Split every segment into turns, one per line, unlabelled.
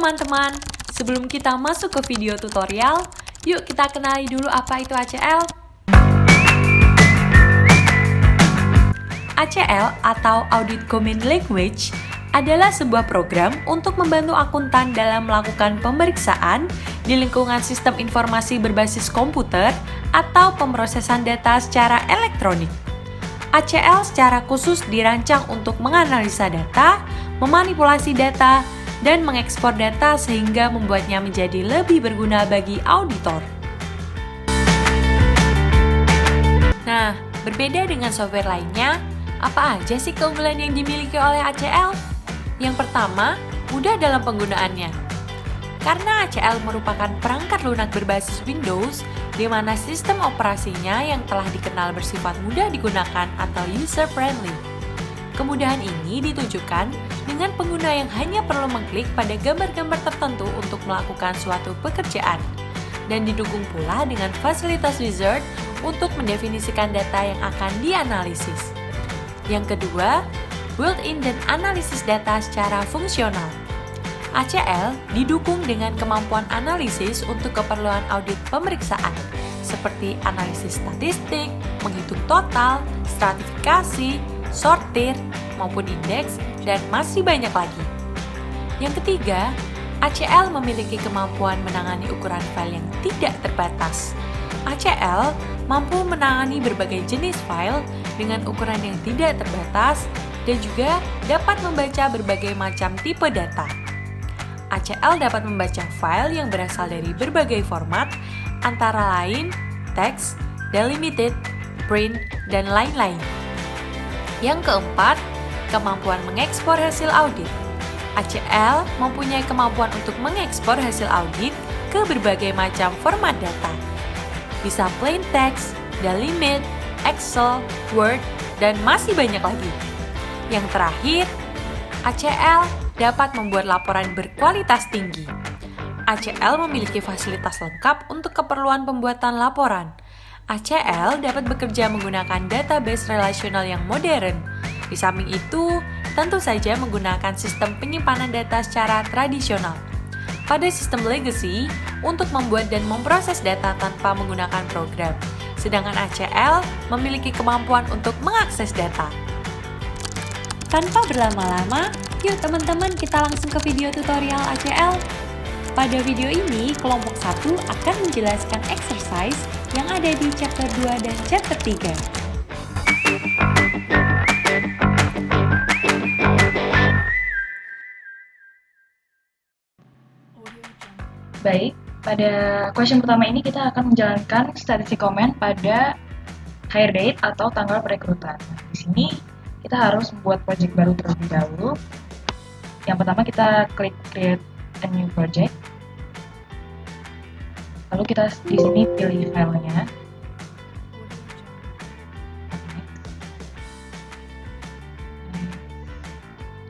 teman-teman, sebelum kita masuk ke video tutorial, yuk kita kenali dulu apa itu ACL. ACL atau Audit Common Language adalah sebuah program untuk membantu akuntan dalam melakukan pemeriksaan di lingkungan sistem informasi berbasis komputer atau pemrosesan data secara elektronik. ACL secara khusus dirancang untuk menganalisa data, memanipulasi data, dan mengekspor data sehingga membuatnya menjadi lebih berguna bagi auditor. Nah, berbeda dengan software lainnya, apa aja sih keunggulan yang dimiliki oleh ACL? Yang pertama, mudah dalam penggunaannya. Karena ACL merupakan perangkat lunak berbasis Windows, di mana sistem operasinya yang telah dikenal bersifat mudah digunakan atau user-friendly. Kemudahan ini ditujukan dengan pengguna yang hanya perlu mengklik pada gambar-gambar tertentu untuk melakukan suatu pekerjaan, dan didukung pula dengan fasilitas wizard untuk mendefinisikan data yang akan dianalisis. Yang kedua, built-in dan analisis data secara fungsional. ACL didukung dengan kemampuan analisis untuk keperluan audit pemeriksaan, seperti analisis statistik, menghitung total, stratifikasi, sortir, maupun indeks, dan masih banyak lagi. Yang ketiga, ACL memiliki kemampuan menangani ukuran file yang tidak terbatas. ACL mampu menangani berbagai jenis file dengan ukuran yang tidak terbatas dan juga dapat membaca berbagai macam tipe data. ACL dapat membaca file yang berasal dari berbagai format, antara lain teks, delimited, print, dan lain-lain. Yang keempat, kemampuan mengekspor hasil audit. ACL mempunyai kemampuan untuk mengekspor hasil audit ke berbagai macam format data. Bisa plain text, delimit, Excel, Word, dan masih banyak lagi. Yang terakhir, ACL dapat membuat laporan berkualitas tinggi. ACL memiliki fasilitas lengkap untuk keperluan pembuatan laporan. ACL dapat bekerja menggunakan database relasional yang modern. Di samping itu, tentu saja menggunakan sistem penyimpanan data secara tradisional. Pada sistem legacy, untuk membuat dan memproses data tanpa menggunakan program. Sedangkan ACL memiliki kemampuan untuk mengakses data. Tanpa berlama-lama, yuk teman-teman kita langsung ke video tutorial ACL. Pada video ini, kelompok 1 akan menjelaskan exercise yang ada di chapter 2 dan chapter 3.
Baik, pada question pertama ini kita akan menjalankan statistik komen pada hire date atau tanggal perekrutan. Di sini kita harus membuat project baru terlebih dahulu. Yang pertama kita klik create a new project. Lalu kita di sini pilih filenya.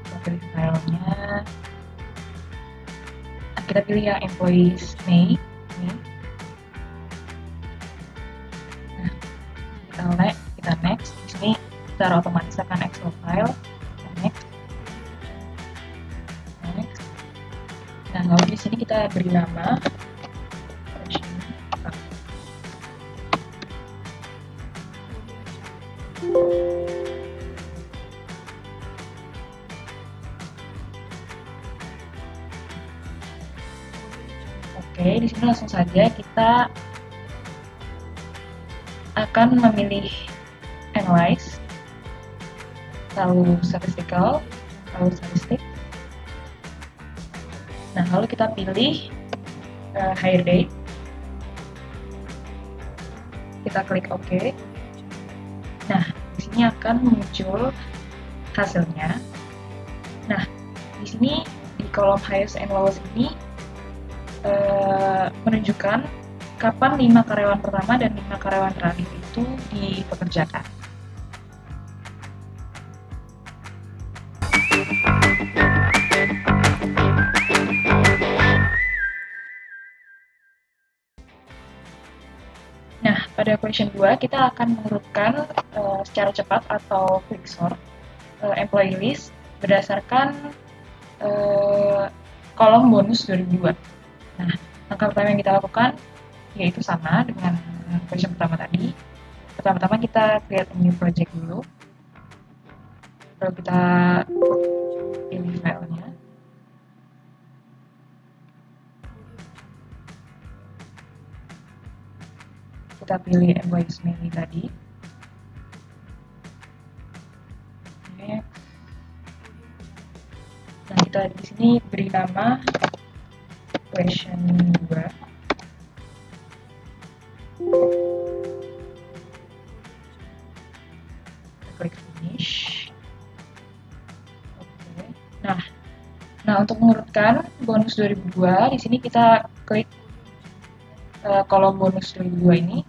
Kita pilih filenya. Kita pilih yang employees May. Nah, kita next. Di sini secara otomatis akan Excel file. Next. Nah, lalu di sini kita beri nama. Oke, di sini langsung saja kita akan memilih analyze, lalu statistical, lalu statistik. Nah, lalu kita pilih hire date. Kita klik OK. Nah, di sini akan muncul hasilnya. Nah, di sini di kolom highest and lowest ini menunjukkan kapan 5 karyawan pertama dan 5 karyawan terakhir itu dipekerjakan. Nah, pada question 2 kita akan mengurutkan secara cepat atau quick sort employee list berdasarkan kolom bonus 2002. Nah, langkah pertama yang kita lakukan yaitu sama dengan question pertama tadi. Pertama-tama kita create a new project dulu. Lalu kita pilih filenya. Kita pilih employees mainly tadi. Next. Nah, kita di sini beri nama question 2. Klik finish. Oke. Nah untuk mengurutkan bonus 2002, di sini kita klik kolom bonus 2002 ini,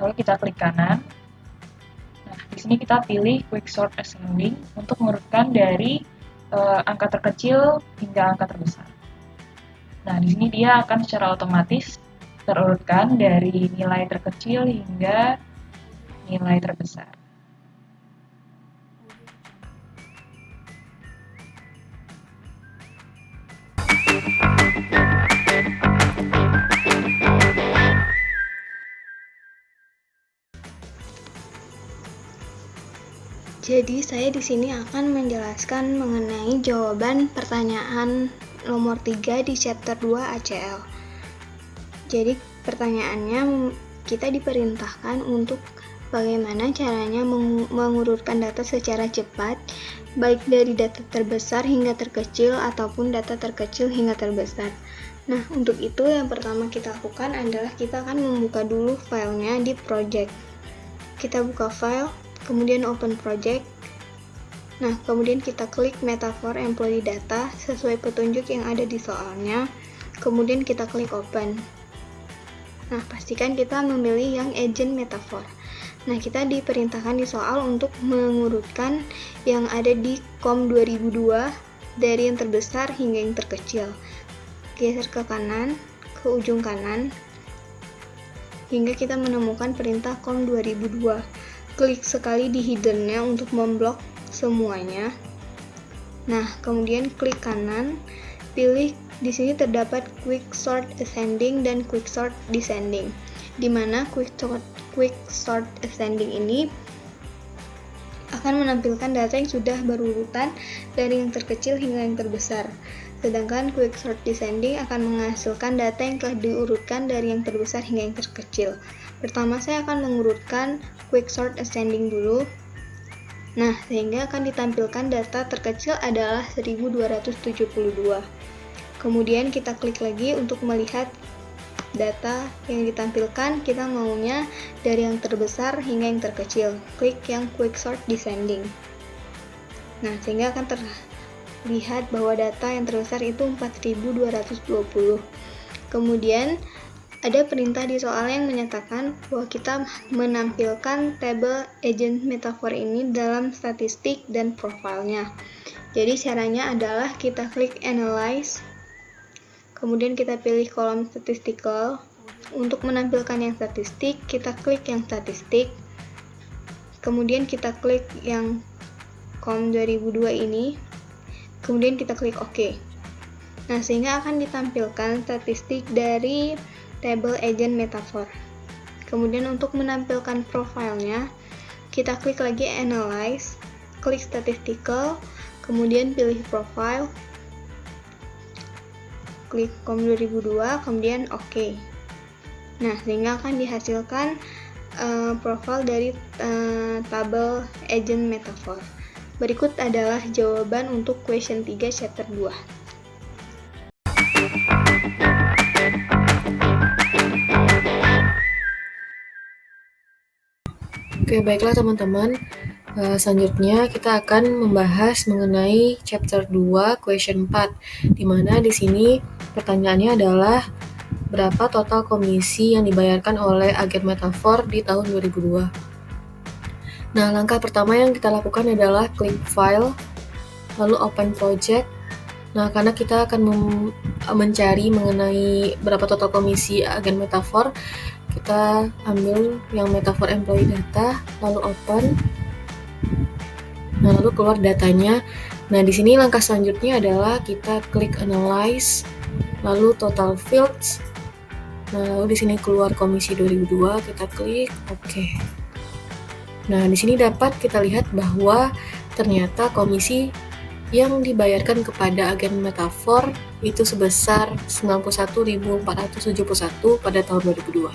lalu kita klik kanan. Nah di sini kita pilih quick sort ascending untuk mengurutkan dari angka terkecil hingga angka terbesar. Nah di sini dia akan secara otomatis terurutkan dari nilai terkecil hingga nilai terbesar.
Jadi saya di sini akan menjelaskan mengenai jawaban pertanyaan nomor 3 di chapter 2 ACL. Jadi pertanyaannya kita diperintahkan untuk bagaimana caranya mengurutkan data secara cepat, baik dari data terbesar hingga terkecil ataupun data terkecil hingga terbesar. Nah, untuk itu yang pertama kita lakukan adalah kita akan membuka dulu filenya di project. Kita buka file, kemudian open project. Nah, kemudian kita klik metafor employee data sesuai petunjuk yang ada di soalnya. Kemudian kita klik open. Nah, pastikan kita memilih yang agent metafor. Nah, kita diperintahkan di soal untuk mengurutkan yang ada di COM 2002 dari yang terbesar hingga yang terkecil. Geser ke kanan, ke ujung kanan, hingga kita menemukan perintah COM 2002. Klik sekali di hidden-nya untuk memblok semuanya. Nah, kemudian klik kanan, pilih di sini terdapat quick sort ascending dan quick sort descending. Di mana quick sort ascending ini akan menampilkan data yang sudah berurutan dari yang terkecil hingga yang terbesar. Sedangkan quick sort descending akan menghasilkan data yang telah diurutkan dari yang terbesar hingga yang terkecil. Pertama saya akan mengurutkan quick sort ascending dulu. Nah, sehingga akan ditampilkan data terkecil adalah 1272. Kemudian kita klik lagi untuk melihat data yang ditampilkan, kita maunya dari yang terbesar hingga yang terkecil. Klik yang quick sort descending. Nah, sehingga akan terlihat bahwa data yang terbesar itu 4220. Kemudian ada perintah di soal yang menyatakan bahwa kita menampilkan tabel agent metafor ini dalam statistik dan profilnya. Jadi caranya adalah kita klik analyze, kemudian kita pilih kolom statistical. Untuk menampilkan yang statistik, kita klik yang statistik, kemudian kita klik yang COM 2002 ini, kemudian kita klik OK. Nah, sehingga akan ditampilkan statistik dari table agent metafor. Kemudian untuk menampilkan profilnya, kita klik lagi analyze, klik statistical, kemudian pilih profile, klik COM 2002, kemudian OK. Nah, sehingga akan dihasilkan profil dari tabel agent metafor. Berikut adalah jawaban untuk question 3 chapter 2.
Oke, baiklah teman-teman. Selanjutnya kita akan membahas mengenai chapter 2 question 4, di mana di sini pertanyaannya adalah berapa total komisi yang dibayarkan oleh agen metafor di tahun 2002. Nah, langkah pertama yang kita lakukan adalah klik file, lalu open project. Nah, karena kita akan mencari mengenai berapa total komisi agen metafor, kita ambil yang metafor employee data, lalu open. Nah, lalu keluar datanya. Nah, di sini langkah selanjutnya adalah kita klik Analyze, lalu Total Fields. Nah, lalu di sini keluar komisi 2002, kita klik OK. Nah, di sini dapat kita lihat bahwa ternyata komisi yang dibayarkan kepada agen Metafor itu sebesar 91.471 pada tahun 2002.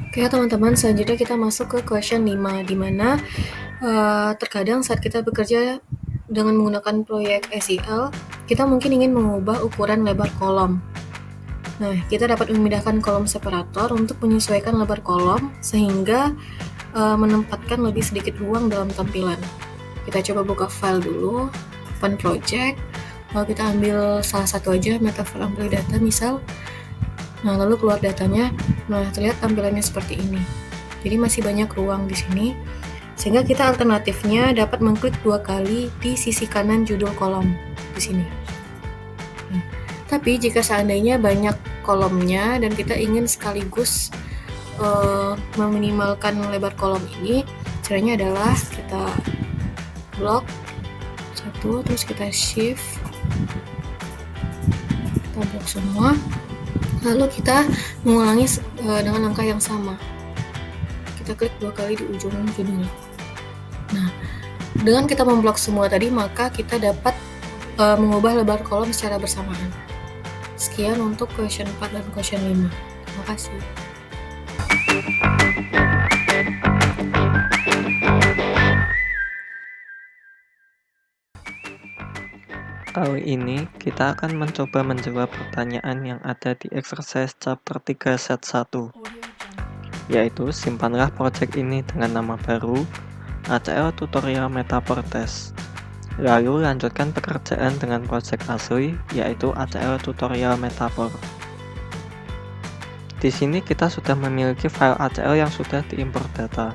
Oke teman-teman, selanjutnya kita masuk ke question 5, di mana terkadang saat kita bekerja dengan menggunakan proyek SEL, kita mungkin ingin mengubah ukuran lebar kolom. Nah, kita dapat memindahkan kolom separator untuk menyesuaikan lebar kolom sehingga menempatkan lebih sedikit ruang dalam tampilan. Kita coba buka file dulu, open project, lalu kita ambil salah satu aja, Metafor Amplify Data misal. Nah, lalu keluar datanya. Nah, terlihat tampilannya seperti ini. Jadi masih banyak ruang di sini. Sehingga kita alternatifnya dapat mengklik 2 kali di sisi kanan judul kolom di sini. Nah, tapi jika seandainya banyak kolomnya dan kita ingin sekaligus meminimalkan lebar kolom ini, caranya adalah kita blok 1, terus kita shift, kita blok semua. Lalu kita mengulangi dengan langkah yang sama. Kita klik 2 kali di ujung judulnya. Nah, dengan kita memblok semua tadi, maka kita dapat mengubah lebar kolom secara bersamaan. Sekian untuk question 4 dan question 5. Terima kasih.
Kali ini kita akan mencoba menjawab pertanyaan yang ada di exercise chapter 3 set 1, yaitu simpanlah project ini dengan nama baru ACL Tutorial Metafor Test. Lalu lanjutkan pekerjaan dengan project asli, yaitu ACL Tutorial Metafor. Di sini kita sudah memiliki file ACL yang sudah diimport data.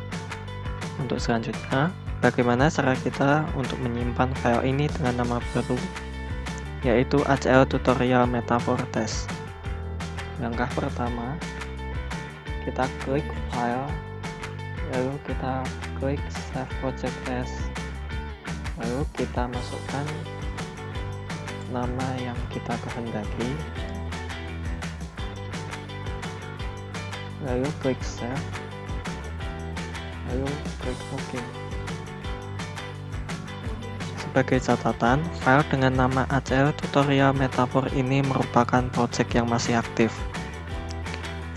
Untuk selanjutnya, bagaimana cara kita untuk menyimpan file ini dengan nama baru, yaitu ACL Tutorial Metafor Test. Langkah pertama, kita klik File, lalu kita klik Save Project As, lalu kita masukkan nama yang kita kehendaki, lalu klik Save, lalu klik OK. Sebagai catatan, file dengan nama ACL Tutorial Metafor ini merupakan project yang masih aktif.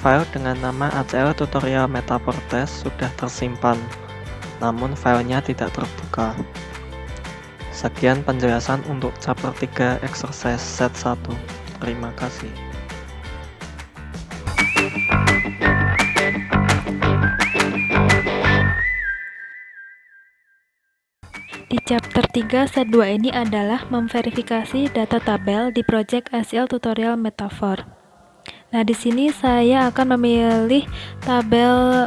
File dengan nama ACL Tutorial Metafor Test sudah tersimpan, namun filenya tidak terbuka. Sekian penjelasan untuk chapter 3 exercise set 1. Terima kasih.
Di chapter 3 set 2 ini adalah memverifikasi data tabel di project SEL Tutorial Metafor. Nah, di sini saya akan memilih tabel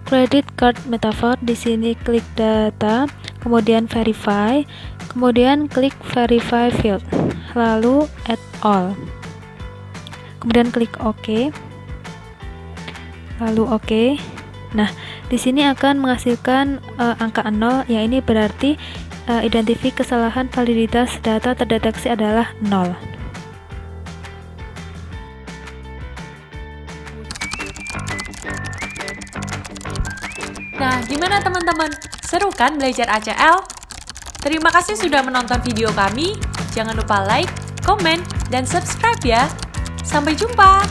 credit card Metafor. Di sini klik data, kemudian verify, kemudian klik verify field, lalu add all. Kemudian klik OK. Lalu OK. Nah, di sini akan menghasilkan angka 0, yang ini berarti identifikasi kesalahan validitas data terdeteksi adalah 0.
Nah, gimana teman-teman? Seru kan belajar ACL? Terima kasih sudah menonton video kami. Jangan lupa like, komen, dan subscribe ya. Sampai jumpa!